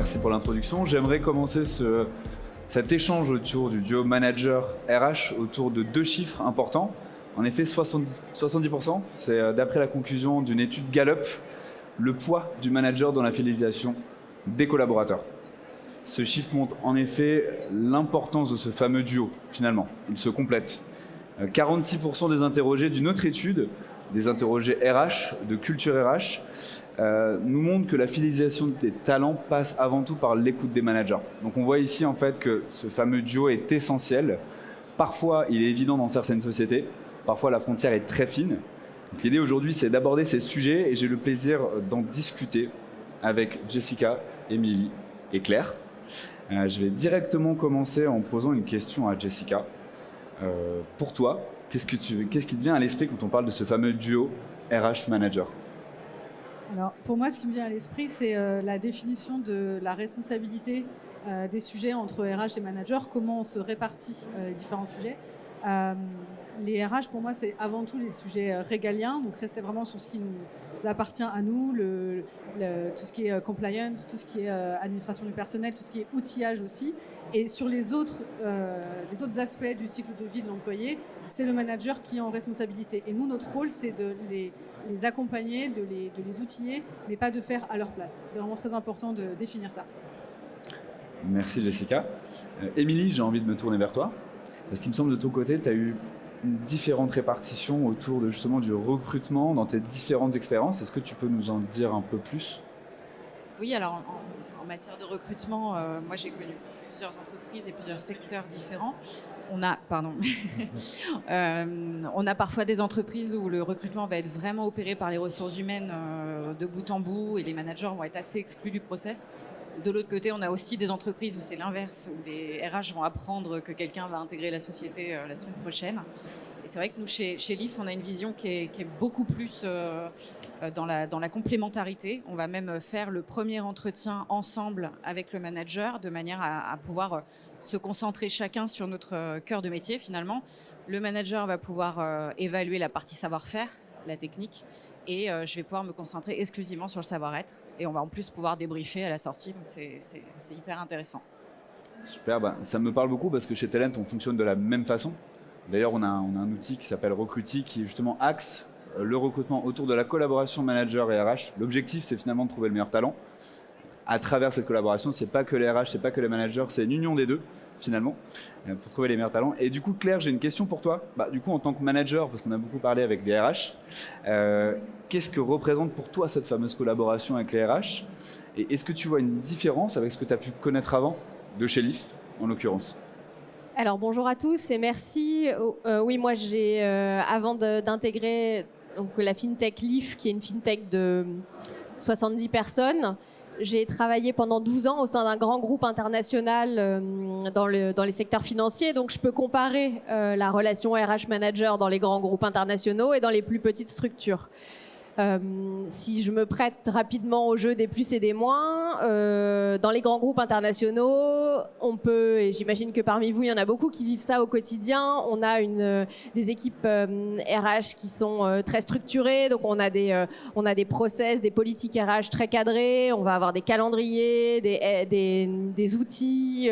merci pour l'introduction. J'aimerais commencer cet échange autour du duo manager RH autour de deux chiffres importants. En effet, 70%, c'est d'après la conclusion d'une étude Gallup, le poids du manager dans la fidélisation des collaborateurs. Ce chiffre montre en effet l'importance de ce fameux duo, finalement. Il se complète. 46% des interrogés d'une autre étude, des interrogés RH, de culture RH, nous montrent que la fidélisation des talents passe avant tout par l'écoute des managers. Donc on voit ici en fait que ce fameux duo est essentiel. Parfois, il est évident dans certaines sociétés. Parfois, la frontière est très fine. L'idée aujourd'hui, c'est d'aborder ces sujets et j'ai le plaisir d'en discuter avec Jessica, Émilie et Claire. Je vais directement commencer en posant une question à Jessica. Pour toi, qu'est-ce qui te vient à l'esprit quand on parle de ce fameux duo RH manager ? Alors, pour moi, ce qui me vient à l'esprit, c'est la définition de la responsabilité des sujets entre RH et manager, comment on se répartit les différents sujets. Les RH, pour moi, c'est avant tout les sujets régaliens, donc rester vraiment sur ce qui nous appartient à nous, tout ce qui est compliance, tout ce qui est administration du personnel, tout ce qui est outillage aussi. Et sur les autres aspects du cycle de vie de l'employé, c'est le manager qui est en responsabilité. Et nous, notre rôle, c'est de les accompagner, de les outiller, mais pas de faire à leur place. C'est vraiment très important de définir ça. Merci Jessica. Émilie, j'ai envie de me tourner vers toi. Parce qu'il me semble de ton côté, tu as eu différentes répartitions autour de justement du recrutement dans tes différentes expériences. Est-ce que tu peux nous en dire un peu plus ? Oui, alors en matière de recrutement, moi j'ai connu plusieurs entreprises et plusieurs secteurs différents. On a parfois des entreprises où le recrutement va être vraiment opéré par les ressources humaines de bout en bout et les managers vont être assez exclus du process. De l'autre côté, on a aussi des entreprises où c'est l'inverse, où les RH vont apprendre que quelqu'un va intégrer la société la semaine prochaine. Et c'est vrai que nous, chez LIF, on a une vision qui est beaucoup plus dans la complémentarité. On va même faire le premier entretien ensemble avec le manager de manière à pouvoir se concentrer chacun sur notre cœur de métier finalement. Le manager va pouvoir évaluer la partie savoir-faire, la technique, et je vais pouvoir me concentrer exclusivement sur le savoir-être. Et on va en plus pouvoir débriefer à la sortie, donc c'est hyper intéressant. Super, ça me parle beaucoup parce que chez Talent, on fonctionne de la même façon. D'ailleurs, on a un outil qui s'appelle Recruity qui justement axe le recrutement autour de la collaboration manager et RH. L'objectif, c'est finalement de trouver le meilleur talent. À travers cette collaboration, c'est pas que les RH, c'est pas que les managers, c'est une union des deux finalement pour trouver les meilleurs talents. Et du coup, Claire, j'ai une question pour toi. Du coup, en tant que manager, parce qu'on a beaucoup parlé avec les RH, qu'est-ce que représente pour toi cette fameuse collaboration avec les RH ? Et est-ce que tu vois une différence avec ce que tu as pu connaître avant de chez LIF, en l'occurrence ? Alors bonjour à tous et merci. Oui, moi j'ai avant d'intégrer donc la fintech LIF, qui est une fintech de 70 personnes, j'ai travaillé pendant 12 ans au sein d'un grand groupe international dans les secteurs financiers. Donc je peux comparer la relation RH manager dans les grands groupes internationaux et dans les plus petites structures. Si je me prête rapidement au jeu des plus et des moins, dans les grands groupes internationaux, on peut, et j'imagine que parmi vous, il y en a beaucoup qui vivent ça au quotidien, on a des équipes RH qui sont très structurées, donc on a des process, des politiques RH très cadrées, on va avoir des calendriers, des outils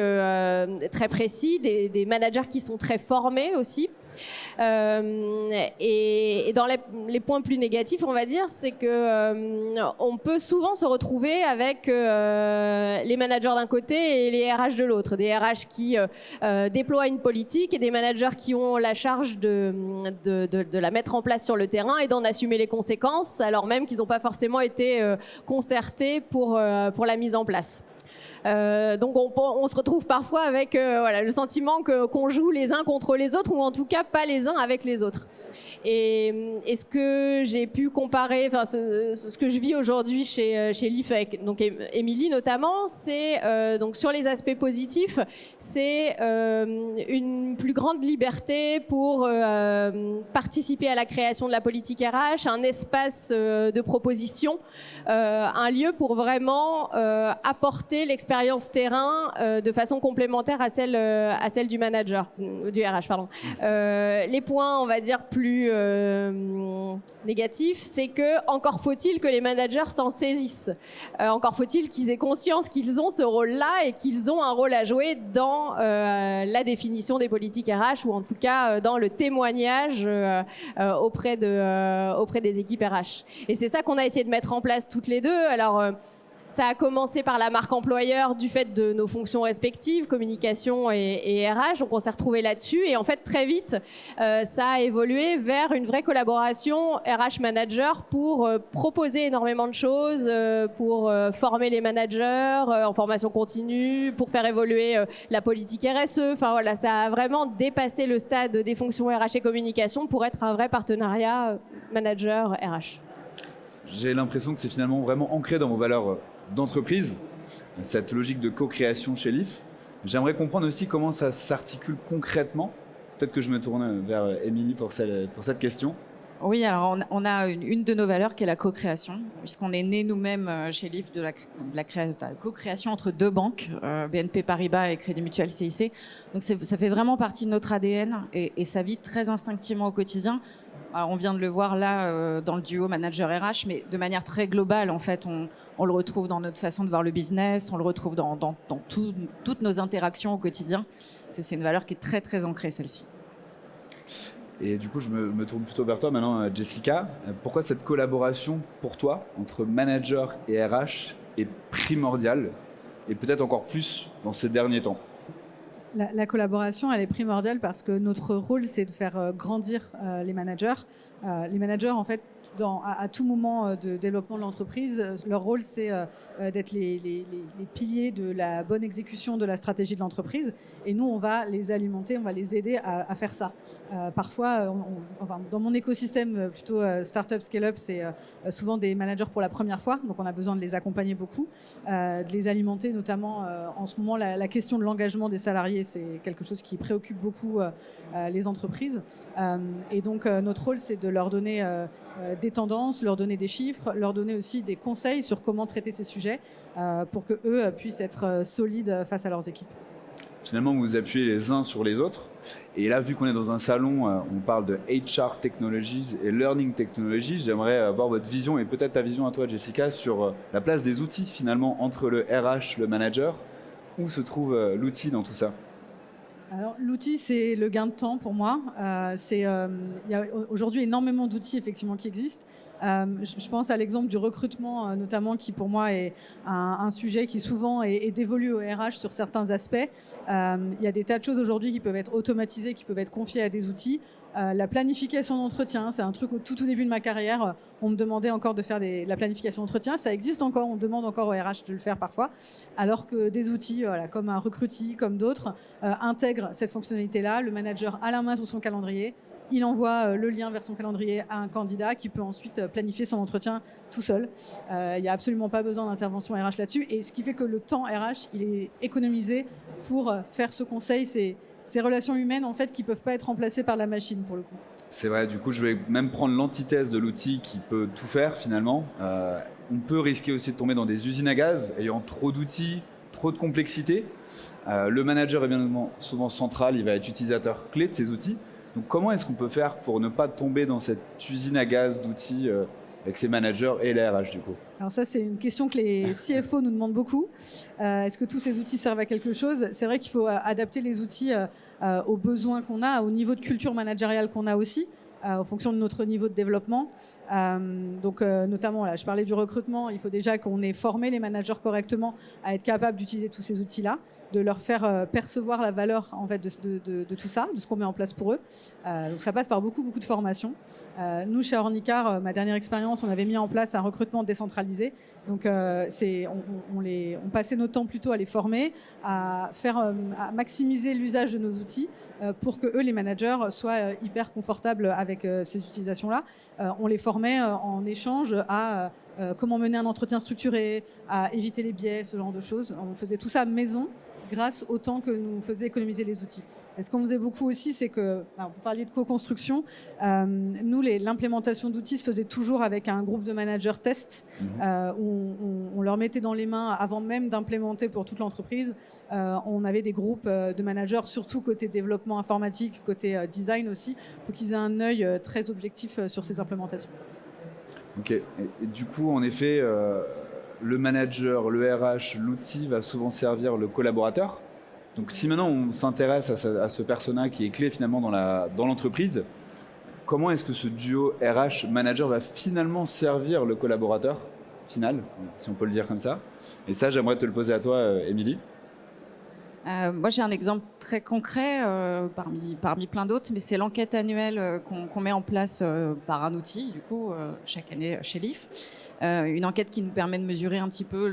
très précis, des managers qui sont très formés aussi. Et dans les points plus négatifs, on va dire, c'est que on peut souvent se retrouver avec les managers d'un côté et les RH de l'autre. Des RH qui déploient une politique et des managers qui ont la charge de la mettre en place sur le terrain et d'en assumer les conséquences, alors même qu'ils n'ont pas forcément été concertés pour la mise en place. Donc on se retrouve parfois avec le sentiment qu'on joue les uns contre les autres, ou en tout cas pas les uns avec les autres. Et ce que j'ai pu comparer, enfin ce que je vis aujourd'hui chez LIF avec donc Émilie notamment, c'est donc sur les aspects positifs, c'est une plus grande liberté pour participer à la création de la politique RH, un espace de proposition, un lieu pour vraiment apporter l'expérience terrain de façon complémentaire à celle du manager, du RH, pardon. Les points, on va dire, plus négatif, c'est que encore faut-il que les managers s'en saisissent. Encore faut-il qu'ils aient conscience qu'ils ont ce rôle-là et qu'ils ont un rôle à jouer dans la définition des politiques RH ou en tout cas dans le témoignage auprès des équipes RH. Et c'est ça qu'on a essayé de mettre en place toutes les deux. Alors, ça a commencé par la marque employeur du fait de nos fonctions respectives, communication et RH. Donc, on s'est retrouvés là-dessus. Et en fait, très vite, ça a évolué vers une vraie collaboration RH-manager pour proposer énormément de choses, pour former les managers en formation continue, pour faire évoluer la politique RSE. Enfin, voilà, ça a vraiment dépassé le stade des fonctions RH et communication pour être un vrai partenariat manager-RH. J'ai l'impression que c'est finalement vraiment ancré dans vos valeurs d'entreprise, cette logique de co-création chez Leaf. J'aimerais comprendre aussi comment ça s'articule concrètement. Peut-être que je me tourne vers Émilie pour cette question. Oui, alors on a une de nos valeurs qui est la co-création, puisqu'on est né nous-mêmes chez Leaf de la co-création entre deux banques, BNP Paribas et Crédit Mutuel CIC. Donc ça fait vraiment partie de notre ADN et ça vit très instinctivement au quotidien. Alors, on vient de le voir là dans le duo manager RH, mais de manière très globale, en fait, on le retrouve dans notre façon de voir le business, on le retrouve dans toutes nos interactions au quotidien. C'est une valeur qui est très, très ancrée, celle-ci. Et du coup, je me tourne plutôt vers toi maintenant, Jessica. Pourquoi cette collaboration, pour toi, entre manager et RH est primordiale, et peut-être encore plus dans ces derniers temps ? La collaboration, elle est primordiale parce que notre rôle, c'est de faire grandir les managers. Les managers, en fait, à tout moment de développement de l'entreprise, leur rôle, c'est d'être les piliers de la bonne exécution de la stratégie de l'entreprise. Et nous, on va les alimenter, on va les aider à faire ça. Parfois, dans mon écosystème plutôt startup, scale-up, c'est souvent des managers pour la première fois. Donc, on a besoin de les accompagner beaucoup, de les alimenter, notamment en ce moment, la question de l'engagement des salariés, c'est quelque chose qui préoccupe beaucoup les entreprises. Et donc, notre rôle, c'est de leur donner des tendances, leur donner des chiffres, leur donner aussi des conseils sur comment traiter ces sujets pour qu'eux puissent être solides face à leurs équipes. Finalement, vous vous appuyez les uns sur les autres. Et là, vu qu'on est dans un salon, on parle de HR Technologies et Learning Technologies. J'aimerais avoir votre vision et peut-être ta vision à toi, Jessica, sur la place des outils finalement entre le RH, le manager. Où se trouve l'outil dans tout ça ? Alors, l'outil, c'est le gain de temps pour moi. Il y a aujourd'hui énormément d'outils effectivement qui existent. Je pense à l'exemple du recrutement, notamment, qui pour moi est un sujet qui souvent est dévolu au RH sur certains aspects. Il y a des tas de choses aujourd'hui qui peuvent être automatisées, qui peuvent être confiées à des outils. La planification d'entretien, c'est un truc au tout début de ma carrière. On me demandait encore de faire de la planification d'entretien. Ça existe encore, on demande encore au RH de le faire parfois. Alors que des outils comme un Recruity, comme d'autres, intègrent cette fonctionnalité-là. Le manager a la main sur son calendrier. Il envoie le lien vers son calendrier à un candidat qui peut ensuite planifier son entretien tout seul. Il n'y a absolument pas besoin d'intervention RH là-dessus. Et ce qui fait que le temps RH, il est économisé pour faire ce conseil. Ces relations humaines, en fait, qui ne peuvent pas être remplacées par la machine, pour le coup. C'est vrai, du coup, je vais même prendre l'antithèse de l'outil qui peut tout faire, finalement. On peut risquer aussi de tomber dans des usines à gaz, ayant trop d'outils, trop de complexité. Le manager est bien souvent central, il va être utilisateur clé de ces outils. Donc, comment est-ce qu'on peut faire pour ne pas tomber dans cette usine à gaz d'outils avec ses managers et les RH, du coup ? Alors ça, c'est une question que les CFO nous demandent beaucoup. Est-ce que tous ces outils servent à quelque chose ? C'est vrai qu'il faut adapter les outils aux besoins qu'on a, au niveau de culture managériale qu'on a aussi, en fonction de notre niveau de développement. Notamment, là, je parlais du recrutement, il faut déjà qu'on ait formé les managers correctement à être capables d'utiliser tous ces outils-là, de leur faire percevoir la valeur en fait, de tout ça, de ce qu'on met en place pour eux. Donc ça passe par beaucoup de formation. Nous, chez Ornicar, ma dernière expérience, on avait mis en place un recrutement décentralisé. Donc on passait notre temps plutôt à les former, à maximiser l'usage de nos outils pour que eux, les managers, soient hyper confortables avec ces utilisations-là. On les formait en échange à comment mener un entretien structuré, à éviter les biais, ce genre de choses. On faisait tout ça maison grâce au temps que nous faisaient économiser les outils. Et ce qu'on faisait beaucoup aussi, c'est que, alors vous parliez de co-construction, nous, l'implémentation d'outils se faisait toujours avec un groupe de managers test, où on leur mettait dans les mains, avant même d'implémenter pour toute l'entreprise, on avait des groupes de managers, surtout côté développement informatique, côté design aussi, pour qu'ils aient un œil très objectif sur ces implémentations. Ok, et du coup, en effet, le manager, le RH, l'outil va souvent servir le collaborateur. Donc si maintenant on s'intéresse à ce persona qui est clé finalement dans l'entreprise, comment est-ce que ce duo RH-manager va finalement servir le collaborateur final, si on peut le dire comme ça? Et ça, j'aimerais te le poser à toi, Émilie. Moi, j'ai un exemple très concret parmi plein d'autres, mais c'est l'enquête annuelle qu'on met en place par un outil, du coup, chaque année chez Leaf. Une enquête qui nous permet de mesurer un petit peu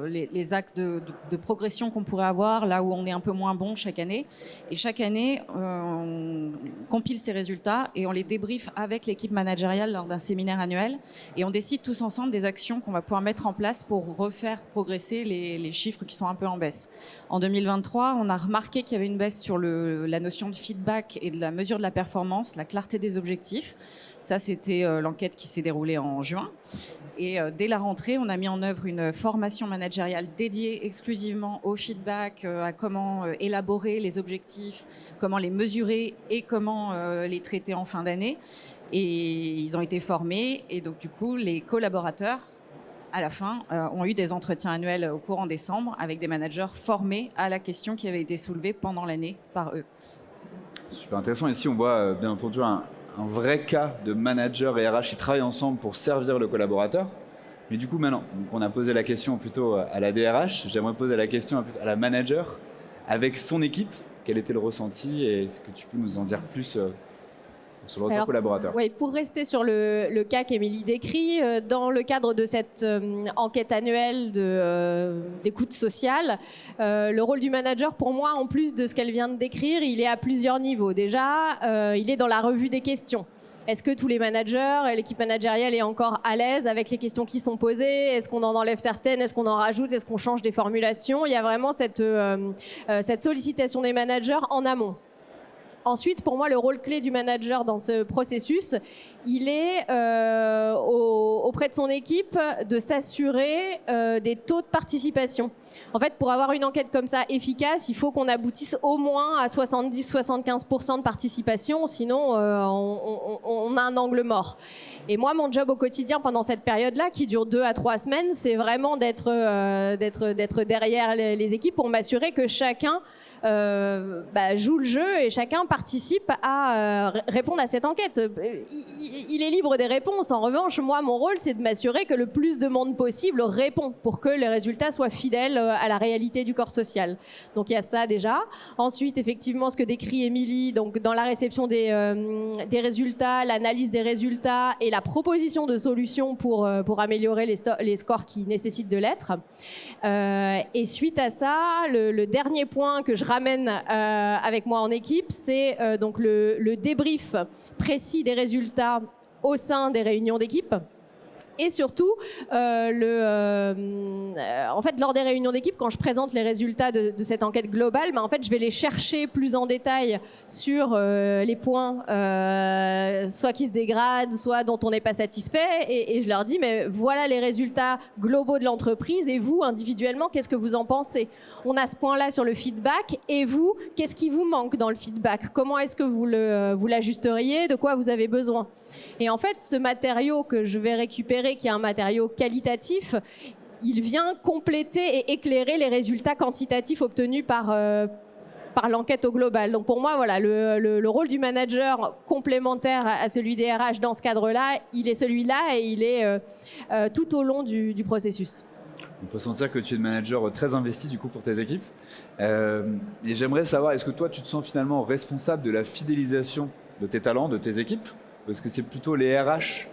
les axes de progression qu'on pourrait avoir, là où on est un peu moins bon chaque année. Et chaque année, on compile ces résultats et on les débriefe avec l'équipe managériale lors d'un séminaire annuel. Et on décide tous ensemble des actions qu'on va pouvoir mettre en place pour refaire progresser les chiffres qui sont un peu en baisse. En 2023, on a remarqué qu'il y avait une baisse sur la notion de feedback et de la mesure de la performance, la clarté des objectifs. Ça, c'était l'enquête qui s'est déroulée en juin. Et dès la rentrée, on a mis en œuvre une formation managériale dédiée exclusivement au feedback, à comment élaborer les objectifs, comment les mesurer et comment les traiter en fin d'année. Et ils ont été formés. Et donc, du coup, les collaborateurs, à la fin, ont eu des entretiens annuels au courant décembre avec des managers formés à la question qui avait été soulevée pendant l'année par eux. Super intéressant. Ici, on voit bien entendu un vrai cas de manager et RH qui travaillent ensemble pour servir le collaborateur. Mais du coup, maintenant, donc on a posé la question plutôt à la DRH. J'aimerais poser la question à la manager. Avec son équipe, quel était le ressenti et est-ce que tu peux nous en dire plus sur votre collaborateur? Oui, pour rester sur le cas qu'Émilie décrit, dans le cadre de cette enquête annuelle d'écoute sociale, le rôle du manager, pour moi, en plus de ce qu'elle vient de décrire, il est à plusieurs niveaux. Déjà, il est dans la revue des questions. Est-ce que tous les managers et l'équipe managériale est encore à l'aise avec les questions qui sont posées? Est-ce qu'on en enlève certaines? Est-ce qu'on en rajoute? Est-ce qu'on change des formulations? Il y a vraiment cette sollicitation des managers en amont. Ensuite, pour moi, le rôle clé du manager dans ce processus, il est auprès de son équipe de s'assurer des taux de participation. En fait, pour avoir une enquête comme ça efficace, il faut qu'on aboutisse au moins à 70-75% de participation, sinon on a un angle mort. Et moi, mon job au quotidien pendant cette période-là, qui dure 2 à 3 semaines, c'est vraiment d'être derrière les équipes pour m'assurer que chacun joue le jeu et chacun participe à répondre à cette enquête. Il est libre des réponses. En revanche, moi, mon rôle, c'est de m'assurer que le plus de monde possible répond pour que les résultats soient fidèles à la réalité du corps social. Donc, il y a ça déjà. Ensuite, effectivement, ce que décrit Émilie, donc dans la réception des résultats, l'analyse des résultats et la proposition de solutions pour améliorer les scores qui nécessitent de l'être. Et suite à ça, le dernier point que je ramène avec moi en équipe, c'est donc le débrief précis des résultats au sein des réunions d'équipe. Et surtout, en fait, lors des réunions d'équipe, quand je présente les résultats de cette enquête globale, en fait, je vais les chercher plus en détail sur les points, soit qui se dégradent, soit dont on n'est pas satisfait. Et je leur dis, mais voilà les résultats globaux de l'entreprise. Et vous, individuellement, qu'est-ce que vous en pensez? On a ce point-là sur le feedback. Et vous, qu'est-ce qui vous manque dans le feedback? Comment est-ce que vous l'ajusteriez? De quoi vous avez besoin? Et en fait, ce matériau que je vais récupérer, qui est un matériau qualitatif, il vient compléter et éclairer les résultats quantitatifs obtenus par l'enquête au global. Donc pour moi, voilà, le rôle du manager complémentaire à celui des RH dans ce cadre-là, il est celui-là et il est tout au long du processus. On peut sentir que tu es une manager très investi du coup pour tes équipes. Et j'aimerais savoir, est-ce que toi, tu te sens finalement responsable de la fidélisation de tes talents, de tes équipes? Parce que c'est plutôt les RH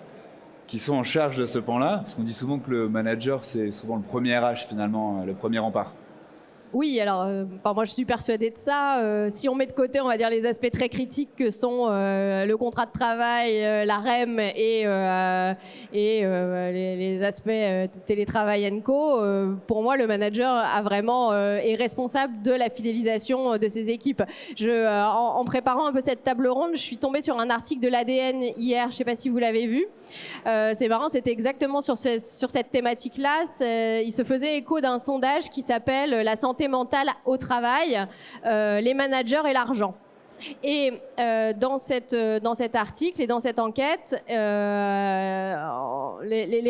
qui sont en charge de ce pan-là, parce qu'on dit souvent que le manager, c'est souvent le premier RH finalement, le premier rempart. Oui, alors, moi je suis persuadée de ça. Si on met de côté, on va dire, les aspects très critiques que sont le contrat de travail, la REM et les aspects télétravail & co, pour moi, le manager est responsable de la fidélisation de ses équipes. En préparant un peu cette table ronde, je suis tombée sur un article de l'ADN hier, je ne sais pas si vous l'avez vu. C'est marrant, c'était exactement sur cette thématique-là. Il se faisait écho d'un sondage qui s'appelle « La santé mentale au travail, les managers et l'argent ». Et dans cet article et dans cette enquête, les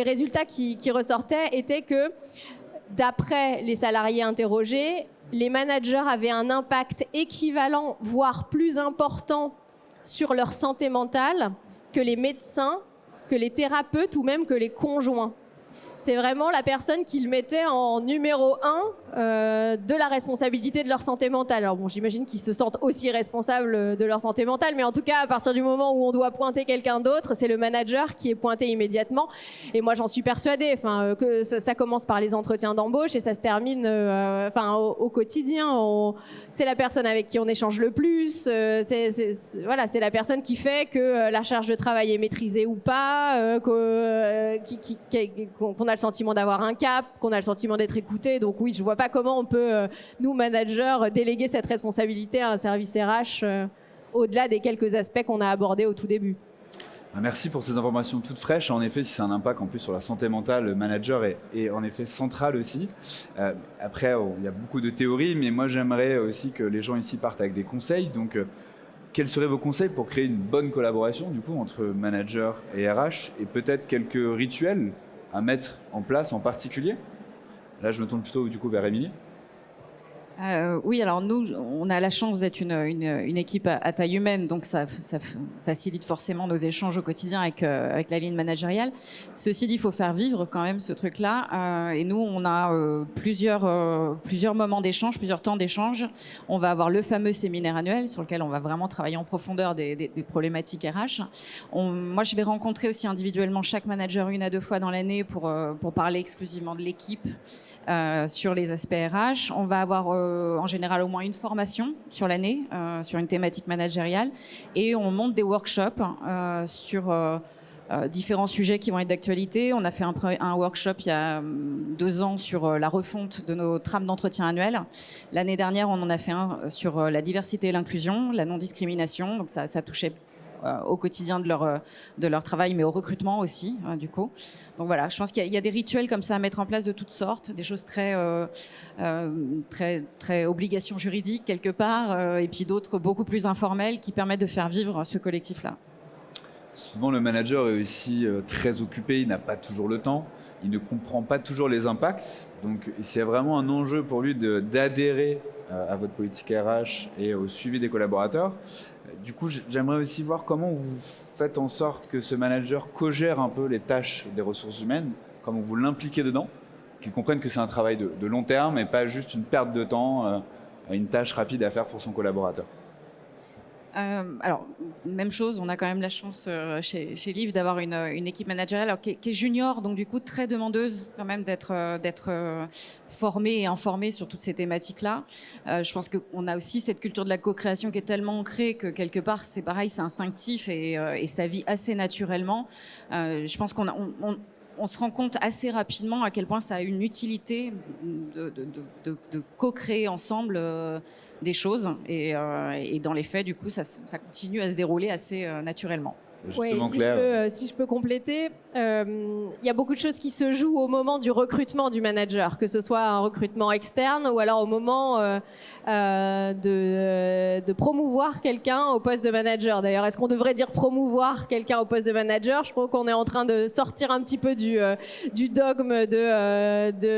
résultats qui ressortaient étaient que, d'après les salariés interrogés, les managers avaient un impact équivalent, voire plus important, sur leur santé mentale que les médecins, que les thérapeutes ou même que les conjoints. C'est vraiment la personne qu'ils mettaient en numéro 1 de la responsabilité de leur santé mentale. Alors bon, j'imagine qu'ils se sentent aussi responsables de leur santé mentale, mais en tout cas, à partir du moment où on doit pointer quelqu'un d'autre, c'est le manager qui est pointé immédiatement. Et moi, j'en suis persuadée, que ça commence par les entretiens d'embauche et ça se termine au quotidien. C'est la personne avec qui on échange le plus. C'est la personne qui fait que la charge de travail est maîtrisée ou pas, qu'on a le sentiment d'avoir un cap, qu'on a le sentiment d'être écouté. Donc oui, je vois pas comment on peut, nous, managers, déléguer cette responsabilité à un service RH au-delà des quelques aspects qu'on a abordés au tout début. Merci pour ces informations toutes fraîches. En effet, si c'est un impact en plus sur la santé mentale, le manager est en effet central aussi. Après, il y a beaucoup de théories, mais moi j'aimerais aussi que les gens ici partent avec des conseils. Donc, quels seraient vos conseils pour créer une bonne collaboration du coup entre manager et RH, et peut-être quelques rituels à mettre en place en particulier? Là, je me tourne plutôt du coup vers Émilie. Oui, alors nous, on a la chance d'être une équipe à taille humaine, donc ça facilite forcément nos échanges au quotidien avec la ligne managériale. Ceci dit, il faut faire vivre quand même ce truc-là. Et nous, on a plusieurs moments d'échange, plusieurs temps d'échange. On va avoir le fameux séminaire annuel sur lequel on va vraiment travailler en profondeur des problématiques RH. Moi, je vais rencontrer aussi individuellement chaque manager 1 à 2 fois dans l'année pour parler exclusivement de l'équipe sur les aspects RH. On va avoir en général au moins une formation sur l'année sur une thématique managériale, et on monte des workshops sur différents sujets qui vont être d'actualité. On a fait un workshop il y a 2 ans sur la refonte de nos trames d'entretien annuelles. L'année dernière, on en a fait un sur la diversité et l'inclusion, la non-discrimination. Donc ça touchait au quotidien de leur travail, mais au recrutement aussi, du coup. Donc voilà, je pense qu'il y a des rituels comme ça à mettre en place de toutes sortes, des choses très obligations juridiques quelque part, et puis d'autres beaucoup plus informelles qui permettent de faire vivre ce collectif-là. Souvent, le manager est aussi très occupé, il n'a pas toujours le temps, il ne comprend pas toujours les impacts. Donc, c'est vraiment un enjeu pour lui d'adhérer à votre politique RH et au suivi des collaborateurs. Du coup, j'aimerais aussi voir comment vous faites en sorte que ce manager co-gère un peu les tâches des ressources humaines, comment vous l'impliquez dedans, qu'il comprenne que c'est un travail de long terme et pas juste une perte de temps, une tâche rapide à faire pour son collaborateur. Alors, même chose, on a quand même la chance chez Liv d'avoir une équipe managériale qui est junior, donc du coup très demandeuse quand même d'être formée et informée sur toutes ces thématiques-là. Je pense qu'on a aussi cette culture de la co-création qui est tellement ancrée que quelque part c'est pareil, c'est instinctif et ça vit assez naturellement. Je pense qu'on se rend compte assez rapidement à quel point ça a une utilité de co-créer ensemble des choses, et dans les faits, du coup, ça continue à se dérouler assez naturellement. Oui, si je peux compléter, il y a beaucoup de choses qui se jouent au moment du recrutement du manager, que ce soit un recrutement externe ou alors au moment de promouvoir quelqu'un au poste de manager. D'ailleurs, est-ce qu'on devrait dire promouvoir quelqu'un au poste de manager? Je crois qu'on est en train de sortir un petit peu du dogme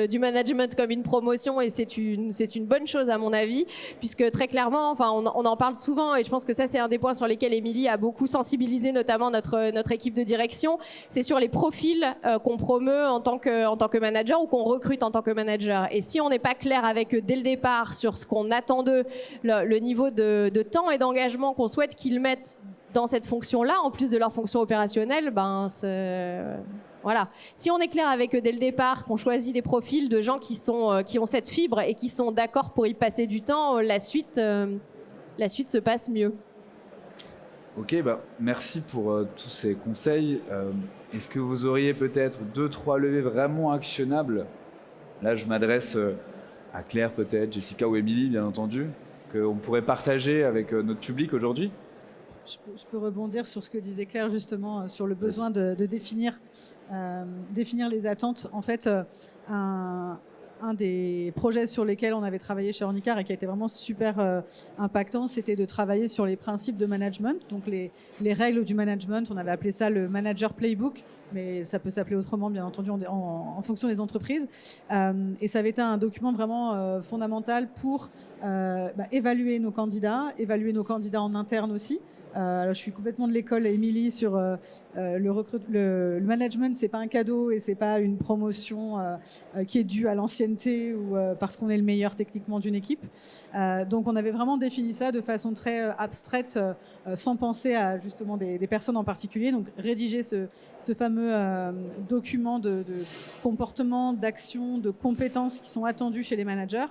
du management comme une promotion, et c'est une bonne chose à mon avis, puisque très clairement, on en parle souvent, et je pense que ça c'est un des points sur lesquels Émilie a beaucoup sensibilisé notamment notre équipe de direction, c'est sur les profils qu'on promeut en tant que manager ou qu'on recrute en tant que manager. Et si on n'est pas clair avec eux dès le départ sur ce qu'on attend d'eux, le niveau de temps et d'engagement qu'on souhaite qu'ils mettent dans cette fonction-là, en plus de leur fonction opérationnelle, Voilà. Si on est clair avec eux dès le départ, qu'on choisit des profils de gens qui ont cette fibre et qui sont d'accord pour y passer du temps, la suite se passe mieux. Ok, merci pour tous ces conseils. Est-ce que vous auriez peut-être 2-3 levées vraiment actionnables? Là, je m'adresse à Claire peut-être, Jessica ou Émilie, bien entendu, qu'on pourrait partager avec notre public aujourd'hui. Je peux rebondir sur ce que disait Claire justement sur le besoin de définir les attentes. En fait, un des projets sur lesquels on avait travaillé chez Ornicar et qui a été vraiment super impactant, c'était de travailler sur les principes de management, donc les règles du management. On avait appelé ça le Manager Playbook, mais ça peut s'appeler autrement, bien entendu, en fonction des entreprises. Et ça avait été un document vraiment fondamental pour évaluer nos candidats en interne aussi. Alors je suis complètement de l'école, Émilie, sur le management, c'est pas un cadeau et c'est pas une promotion qui est due à l'ancienneté ou parce qu'on est le meilleur techniquement d'une équipe. Donc on avait vraiment défini ça de façon très abstraite, sans penser à justement des personnes en particulier. Donc rédiger ce fameux document de comportement, d'action, de compétences qui sont attendues chez les managers,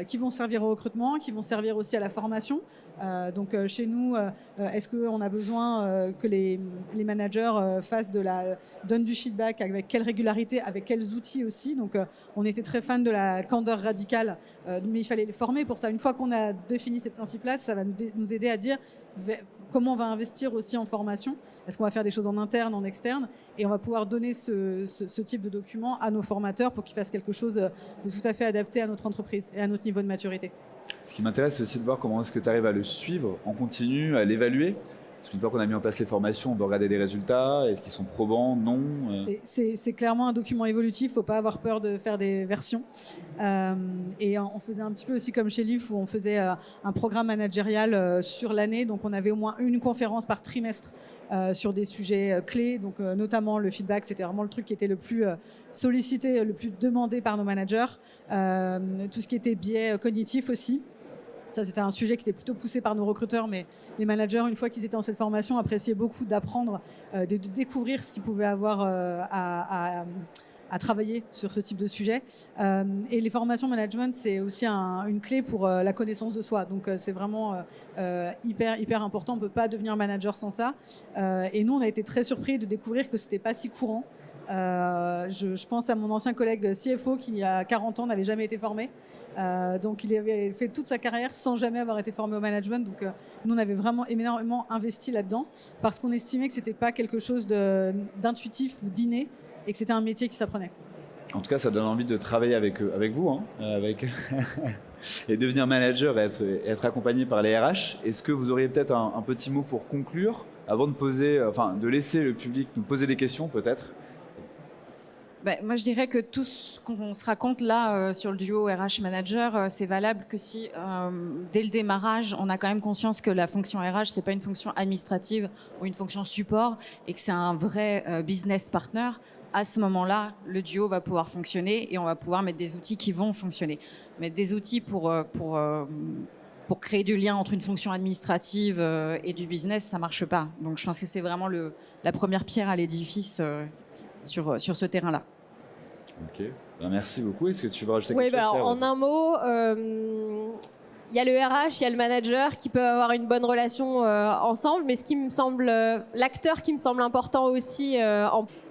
qui vont servir au recrutement, qui vont servir aussi à la formation. Donc chez nous, est-ce qu'on a besoin que les managers donnent du feedback, avec quelle régularité, avec quels outils aussi. Donc on était très fan de la candeur radicale, mais il fallait les former pour ça. Une fois qu'on a défini ces principes-là, ça va nous aider à dire comment on va investir aussi en formation. Est-ce qu'on va faire des choses en interne, en externe, et on va pouvoir donner ce type de document à nos formateurs pour qu'ils fassent quelque chose de tout à fait adapté à notre entreprise et à notre niveau de maturité. Ce qui m'intéresse, c'est aussi de voir comment est-ce que tu arrives à le suivre en continu, à l'évaluer. Parce qu'une fois qu'on a mis en place les formations, on veut regarder des résultats. Est-ce qu'ils sont probants? Non. C'est clairement un document évolutif. Il ne faut pas avoir peur de faire des versions. Et on faisait un petit peu aussi comme chez Leaf, où on faisait un programme managérial sur l'année. Donc on avait au moins une conférence par trimestre sur des sujets clés. Donc notamment le feedback, c'était vraiment le truc qui était le plus sollicité, le plus demandé par nos managers. Tout ce qui était biais cognitif aussi. Ça, c'était un sujet qui était plutôt poussé par nos recruteurs, mais les managers, une fois qu'ils étaient dans cette formation, appréciaient beaucoup d'apprendre, de découvrir ce qu'ils pouvaient avoir à travailler sur ce type de sujet. Et les formations management, c'est aussi une clé pour la connaissance de soi. Donc, c'est vraiment hyper important. On ne peut pas devenir manager sans ça. Et nous, on a été très surpris de découvrir que ce n'était pas si courant. Je pense à mon ancien collègue CFO qui, il y a 40 ans, n'avait jamais été formé. Donc il avait fait toute sa carrière sans jamais avoir été formé au management. Donc nous on avait vraiment énormément investi là-dedans parce qu'on estimait que c'était pas quelque chose d'intuitif ou d'inné et que c'était un métier qui s'apprenait. En tout cas, ça donne envie de travailler avec vous, hein, et devenir manager et être accompagné par les RH. Est-ce que vous auriez peut-être un petit mot pour conclure avant de laisser le public nous poser des questions peut-être? Moi, je dirais que tout ce qu'on se raconte là sur le duo RH-manager, c'est valable que si, dès le démarrage, on a quand même conscience que la fonction RH, c'est pas une fonction administrative ou une fonction support et que c'est un vrai business partner. À ce moment-là, le duo va pouvoir fonctionner et on va pouvoir mettre des outils qui vont fonctionner. Mettre des outils pour créer du lien entre une fonction administrative et du business, ça marche pas. Donc, je pense que c'est vraiment la première pierre à l'édifice sur ce terrain-là. Ok, merci beaucoup. Est-ce que tu veux rajouter quelque chose? Oui, en un mot, il y a le RH, il y a le manager qui peuvent avoir une bonne relation ensemble, mais l'acteur qui me semble important aussi,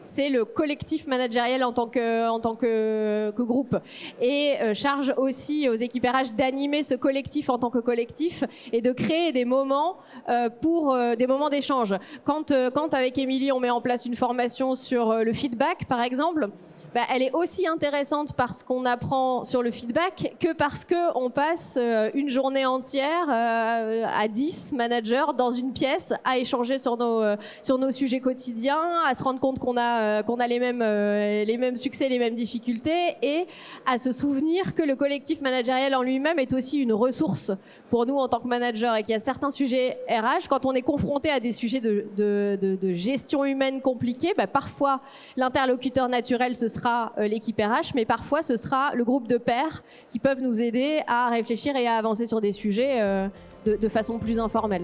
c'est le collectif managériel en tant que groupe. Et charge aussi aux équipes RH d'animer ce collectif en tant que collectif et de créer des moments des moments d'échange. Quand avec Émilie, on met en place une formation sur le feedback, par exemple, elle est aussi intéressante parce qu'on apprend sur le feedback que parce qu'on passe une journée entière à 10 managers dans une pièce à échanger sur nos sujets quotidiens, à se rendre compte qu'on a les mêmes succès, les mêmes difficultés et à se souvenir que le collectif managériel en lui-même est aussi une ressource pour nous en tant que manager et qu'il y a certains sujets RH, quand on est confronté à des sujets de gestion humaine compliqués, parfois l'interlocuteur naturel ce sera l'équipe RH, mais parfois ce sera le groupe de pairs qui peuvent nous aider à réfléchir et à avancer sur des sujets de façon plus informelle.